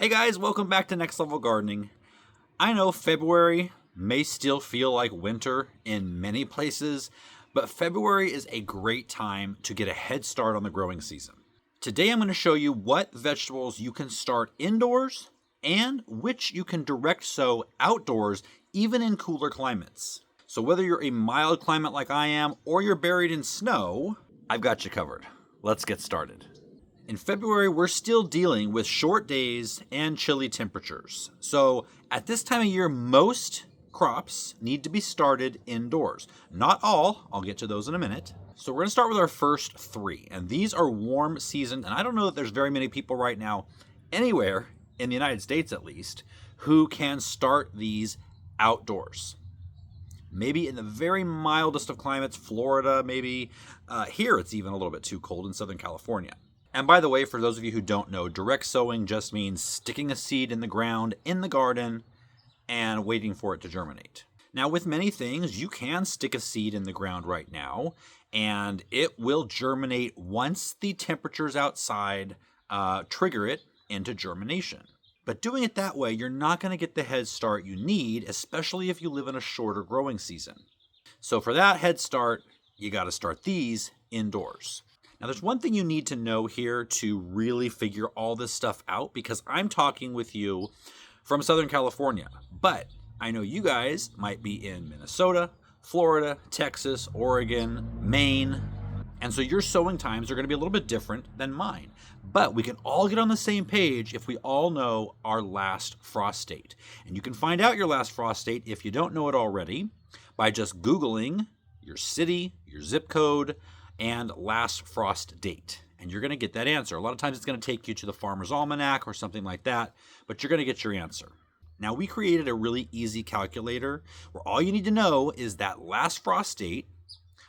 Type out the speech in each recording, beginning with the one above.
Hey guys, welcome back to Next Level Gardening. I know February may still feel like winter in many places, but February is a great time to get a head start on the growing season. Today I'm going to show you what vegetables you can start indoors and which you can direct sow outdoors even in cooler climates. So whether you're a mild climate like I am or you're buried in snow, I've got you covered. Let's get started. In February, we're still dealing with short days and chilly temperatures. So at this time of year, most crops need to be started indoors. Not all, I'll get to those in a minute. So we're going to start with our first three, and these are warm season, and I don't know that there's very many people right now, anywhere in the United States at least, who can start these outdoors. Maybe in the very mildest of climates, Florida, maybe. Here it's even a little bit too cold in Southern California. And by the way, for those of you who don't know, direct sowing just means sticking a seed in the ground in the garden and waiting for it to germinate. Now, with many things, you can stick a seed in the ground right now, and it will germinate once the temperatures outside trigger it into germination. But doing it that way, you're not going to get the head start you need, especially if you live in a shorter growing season. So for that head start, you got to start these indoors. Now, there's one thing you need to know here to really figure all this stuff out, because I'm talking with you from Southern California, but I know you guys might be in Minnesota, Florida, Texas, Oregon, Maine, and so your sowing times are going to be a little bit different than mine. But we can all get on the same page if we all know our last frost date. And you can find out your last frost date, if you don't know it already, by just Googling your city, your zip code, and last frost date. And you're going to get that answer. A lot of times it's going to take you to the Farmer's Almanac or something like that, but you're going to get your answer. Now, we created a really easy calculator where all you need to know is that last frost date.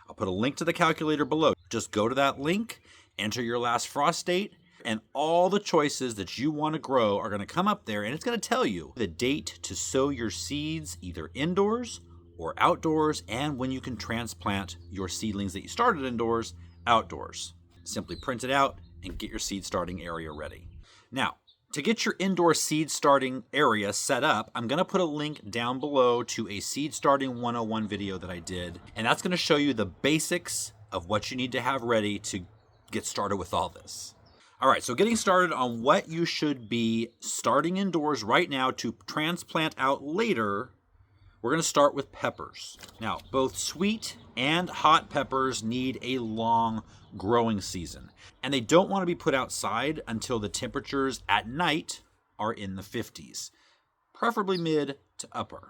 I'll put a link to the calculator below. Just go to that link, enter your last frost date, and all the choices that you want to grow are going to come up there, and it's going to tell you the date to sow your seeds either indoors or outdoors, and when you can transplant your seedlings that you started indoors outdoors. Simply print it out and get your seed starting area ready. Now, to get your indoor seed starting area set up, I'm going to put a link down below to a seed starting 101 video that I did, and that's going to show you the basics of what you need to have ready to get started with all this. All right, so getting started on what you should be starting indoors right now to transplant out later, we're going to start with peppers. Now, both sweet and hot peppers need a long growing season, and they don't want to be put outside until the temperatures at night are in the 50s, preferably mid to upper.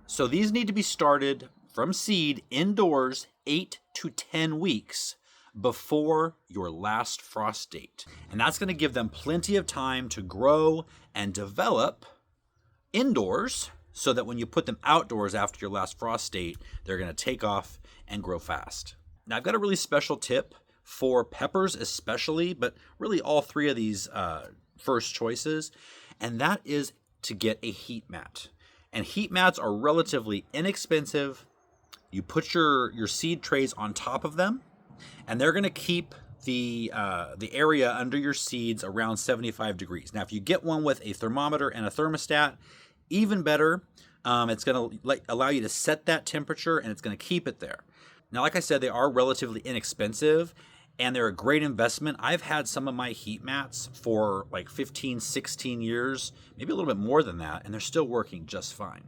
So these need to be started from seed indoors 8 to 10 weeks before your last frost date. And that's going to give them plenty of time to grow and develop indoors, so that when you put them outdoors after your last frost date, they're going to take off and grow fast. Now, I've got a really special tip for peppers especially, but really all three of these first choices, and that is to get a heat mat. And heat mats are relatively inexpensive. You put your seed trays on top of them, and they're going to keep the area under your seeds around 75 degrees. Now, if you get one with a thermometer and a thermostat, even better. It's going to allow you to set that temperature, and it's going to keep it there. Now, like I said, they are relatively inexpensive, and they're a great investment. I've had some of my heat mats for like 15, 16 years, maybe a little bit more than that, and they're still working just fine.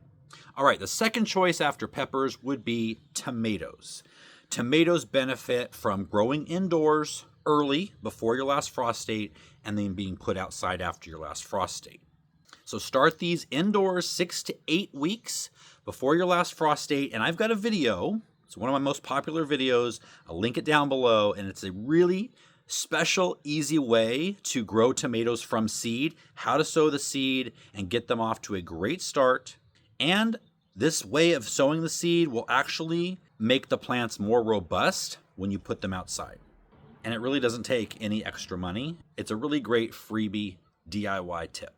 All right, the second choice after peppers would be tomatoes. Tomatoes benefit from growing indoors early, before your last frost date, and then being put outside after your last frost date. So start these indoors 6 to 8 weeks before your last frost date. And I've got a video. It's one of my most popular videos. I'll link it down below. And it's a really special, easy way to grow tomatoes from seed, how to sow the seed and get them off to a great start. And this way of sowing the seed will actually make the plants more robust when you put them outside. And it really doesn't take any extra money. It's a really great freebie DIY tip.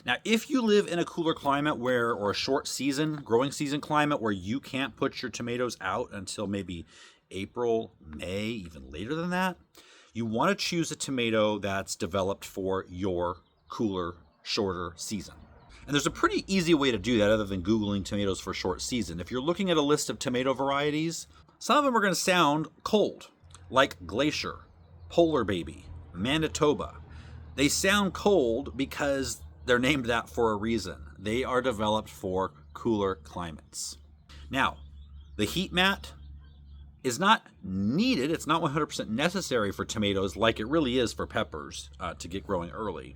Now, if you live in a cooler climate or a short season, growing season climate where you can't put your tomatoes out until maybe April, May, even later than that, you want to choose a tomato that's developed for your cooler, shorter season. And there's a pretty easy way to do that other than Googling tomatoes for short season. If you're looking at a list of tomato varieties, some of them are going to sound cold, like Glacier, Polar Baby, Manitoba. They sound cold because they're named that for a reason. They are developed for cooler climates. Now, the heat mat is not needed. It's not 100% necessary for tomatoes like it really is for peppers to get growing early.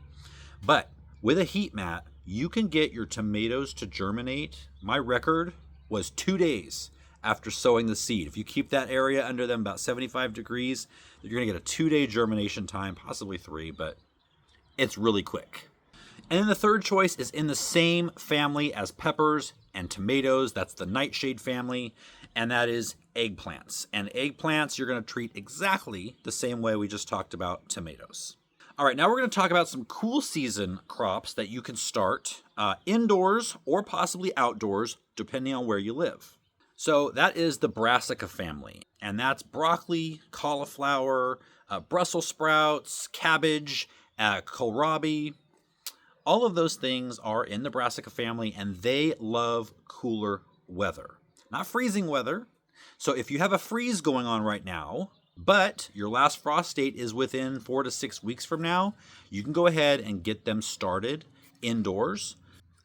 But with a heat mat, you can get your tomatoes to germinate. My record was 2 days after sowing the seed. If you keep that area under them about 75 degrees, you're going to get a 2-day germination time, possibly 3, but it's really quick. And then the third choice is in the same family as peppers and tomatoes. That's the nightshade family, and that is eggplants. And eggplants you're going to treat exactly the same way we just talked about tomatoes. All right, now we're going to talk about some cool season crops that you can start indoors or possibly outdoors, depending on where you live. So that is the brassica family, and that's broccoli, cauliflower, Brussels sprouts, cabbage, kohlrabi. All of those things are in the brassica family, and they love cooler weather. Not freezing weather. So if you have a freeze going on right now, but your last frost date is within 4 to 6 weeks from now, you can go ahead and get them started indoors.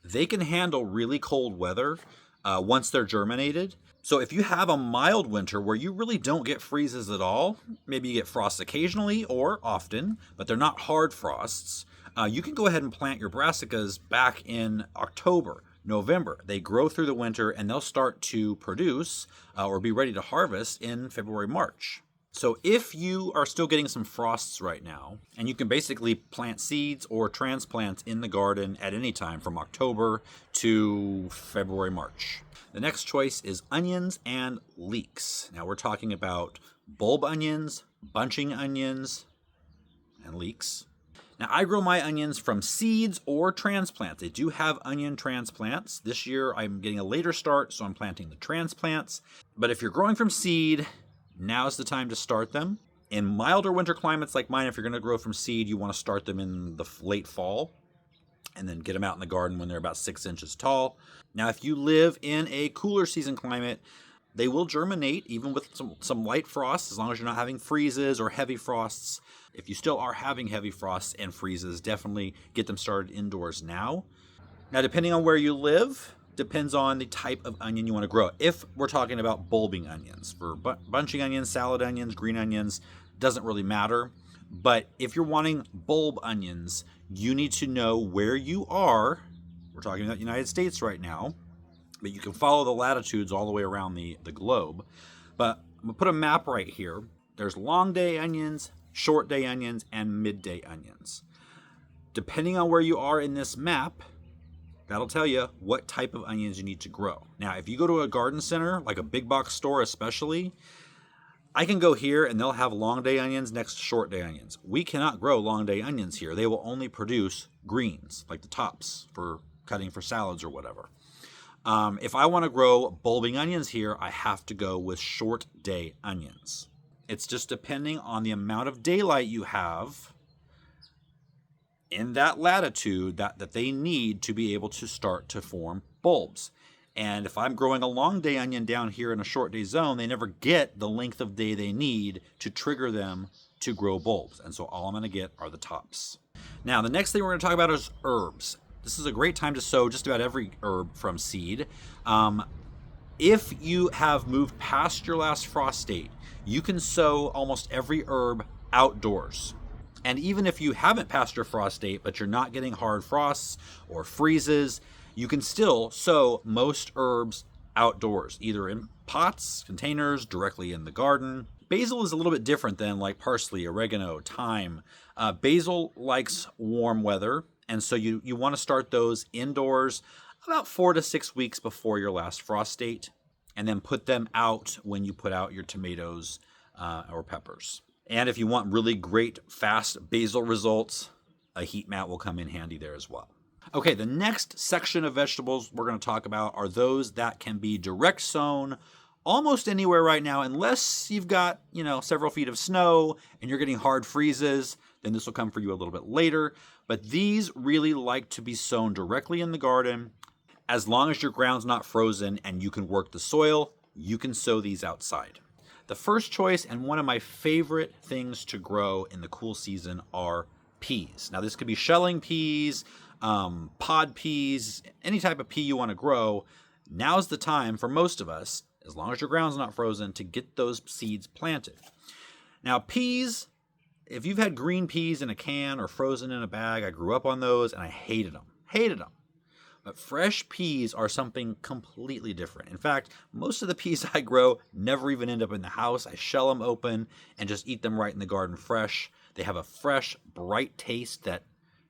They can handle really cold weather once they're germinated. So if you have a mild winter where you really don't get freezes at all, maybe you get frosts occasionally or often, but they're not hard frosts, you can go ahead and plant your brassicas back in October, November. They grow through the winter and they'll start to produce or be ready to harvest in February, March. So if you are still getting some frosts right now, and you can basically plant seeds or transplants in the garden at any time from October to February, March. The next choice is onions and leeks. Now we're talking about bulb onions, bunching onions, and leeks. Now I grow my onions from seeds or transplants. They do have onion transplants. This year I'm getting a later start, so I'm planting the transplants. But if you're growing from seed, now's the time to start them. In milder winter climates like mine, if you're going to grow from seed, you want to start them in the late fall and then get them out in the garden when they're about 6 inches tall. Now, if you live in a cooler season climate, they will germinate even with some light frosts, as long as you're not having freezes or heavy frosts. If you still are having heavy frosts and freezes, definitely get them started indoors now. Now, depending on where you live, depends on the type of onion you want to grow. If we're talking about bulbing onions, for bunching onions, salad onions, green onions, doesn't really matter. But if you're wanting bulb onions, you need to know where you are. We're talking about the United States right now, but you can follow the latitudes all the way around the globe. But I'm going to put a map right here. There's long day onions, short day onions, and midday onions. Depending on where you are in this map, that'll tell you what type of onions you need to grow. Now, if you go to a garden center, like a big box store especially, I can go here and they'll have long day onions next to short day onions. We cannot grow long day onions here. They will only produce greens, like the tops for cutting for salads or whatever. If I want to grow bulbing onions here, I have to go with short day onions. It's just depending on the amount of daylight you have in that latitude that they need to be able to start to form bulbs. And if I'm growing a long day onion down here in a short day zone, they never get the length of day they need to trigger them to grow bulbs. And so all I'm going to get are the tops. Now, the next thing we're going to talk about is herbs. This is a great time to sow just about every herb from seed. If you have moved past your last frost date, you can sow almost every herb outdoors. And even if you haven't passed your frost date, but you're not getting hard frosts or freezes, you can still sow most herbs outdoors, either in pots, containers, directly in the garden. Basil is a little bit different than like parsley, oregano, thyme. Basil likes warm weather, and so you want to start those indoors about 4 to 6 weeks before your last frost date, and then put them out when you put out your tomatoes or peppers. And if you want really great, fast basil results, a heat mat will come in handy there as well. Okay, the next section of vegetables we're going to talk about are those that can be direct sown almost anywhere right now, unless you've got, several feet of snow and you're getting hard freezes. then this will come for you a little bit later. But these really like to be sown directly in the garden. As long as your ground's not frozen and you can work the soil, you can sow these outside. The first choice and one of my favorite things to grow in the cool season are peas. Now this could be shelling peas, pod peas, any type of pea you want to grow. Now's the time for most of us, as long as your ground's not frozen, to get those seeds planted. Now peas, if you've had green peas in a can or frozen in a bag, I grew up on those and I hated them. But fresh peas are something completely different. In fact, most of the peas I grow never even end up in the house. I shell them open and just eat them right in the garden fresh. They have a fresh, bright taste that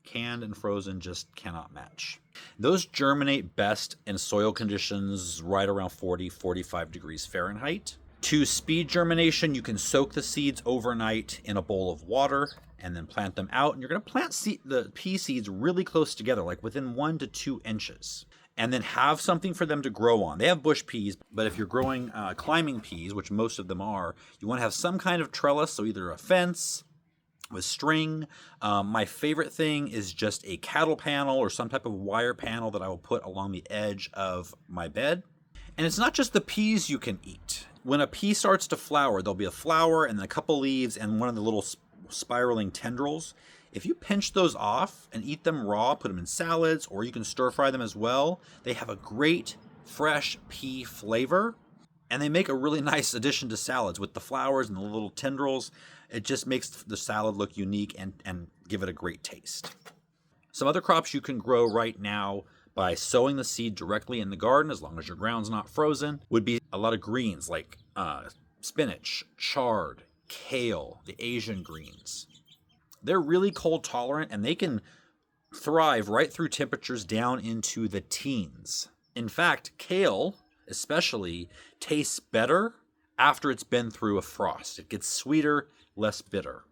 canned and frozen just cannot match. Those germinate best in soil conditions right around 40, 45 degrees Fahrenheit. To speed germination, you can soak the seeds overnight in a bowl of water and then plant them out. And you're going to plant the pea seeds really close together, like within 1 to 2 inches. And then have something for them to grow on. They have bush peas, but if you're growing climbing peas, which most of them are, you want to have some kind of trellis, so either a fence with string. My favorite thing is just a cattle panel or some type of wire panel that I will put along the edge of my bed. And it's not just the peas you can eat. When a pea starts to flower, there'll be a flower and then a couple leaves and one of the little spiraling tendrils. If you pinch those off and eat them raw, put them in salads, or you can stir fry them as well, they have a great fresh pea flavor. And they make a really nice addition to salads with the flowers and the little tendrils. It just makes the salad look unique and give it a great taste. Some other crops you can grow right now by sowing the seed directly in the garden, as long as your ground's not frozen, would be a lot of greens like spinach, chard, kale, the Asian greens. They're really cold tolerant and they can thrive right through temperatures down into the teens. In fact, kale especially tastes better after it's been through a frost. It gets sweeter, less bitter.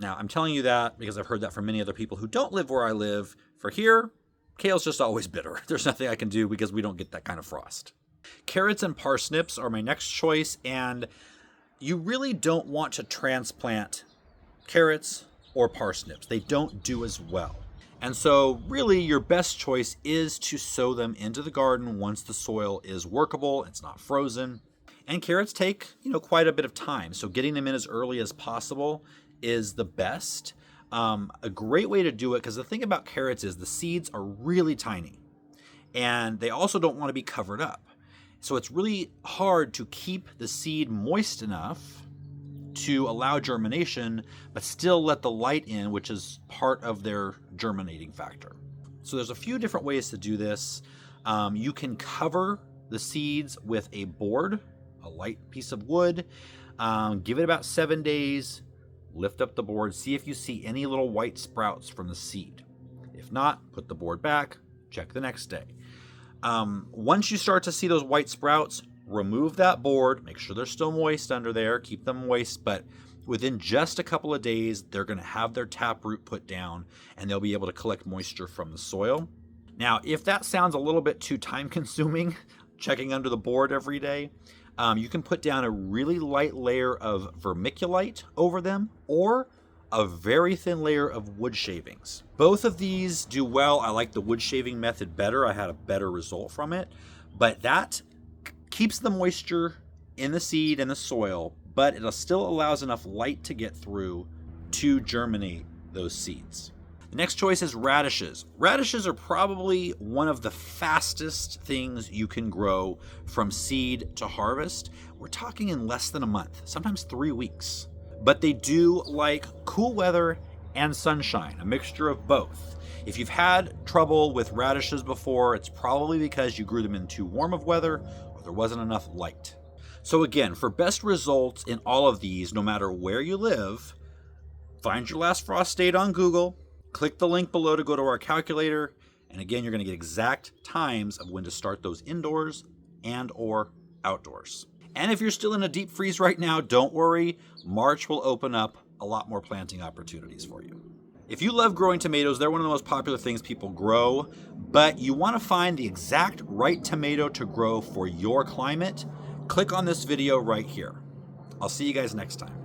Now, I'm telling you that because I've heard that from many other people who don't live where I live. For here, kale's just always bitter. There's nothing I can do because we don't get that kind of frost. Carrots and parsnips are my next choice, and you really don't want to transplant carrots or parsnips. They don't do as well. And so really your best choice is to sow them into the garden once the soil is workable, it's not frozen. And carrots take, quite a bit of time. So getting them in as early as possible is the best. A great way to do it, because the thing about carrots is the seeds are really tiny and they also don't want to be covered up. So it's really hard to keep the seed moist enough to allow germination, but still let the light in, which is part of their germinating factor. So there's a few different ways to do this. You can cover the seeds with a board, a light piece of wood, give it about 7 days, lift up the board, see if you see any little white sprouts from the seed. If not, put the board back, check the next day. Once you start to see those white sprouts, remove that board, make sure they're still moist under there, keep them moist, but within just a couple of days, they're going to have their taproot put down and they'll be able to collect moisture from the soil. Now, if that sounds a little bit too time consuming, checking under the board every day, you can put down a really light layer of vermiculite over them or a very thin layer of wood shavings. Both of these do well. I like the wood shaving method better. I had a better result from it, but that keeps the moisture in the seed and the soil, but it still allows enough light to get through to germinate those seeds. The next choice is radishes. Radishes are probably one of the fastest things you can grow from seed to harvest. We're talking in less than a month, sometimes 3 weeks. But they do like cool weather and sunshine, a mixture of both. If you've had trouble with radishes before, it's probably because you grew them in too warm of weather or there wasn't enough light. So again, for best results in all of these, no matter where you live, find your last frost date on Google, click the link below to go to our calculator, and again, you're going to get exact times of when to start those indoors and or outdoors. And if you're still in a deep freeze right now, don't worry, March will open up a lot more planting opportunities for you. If you love growing tomatoes, they're one of the most popular things people grow, but you want to find the exact right tomato to grow for your climate, click on this video right here. I'll see you guys next time.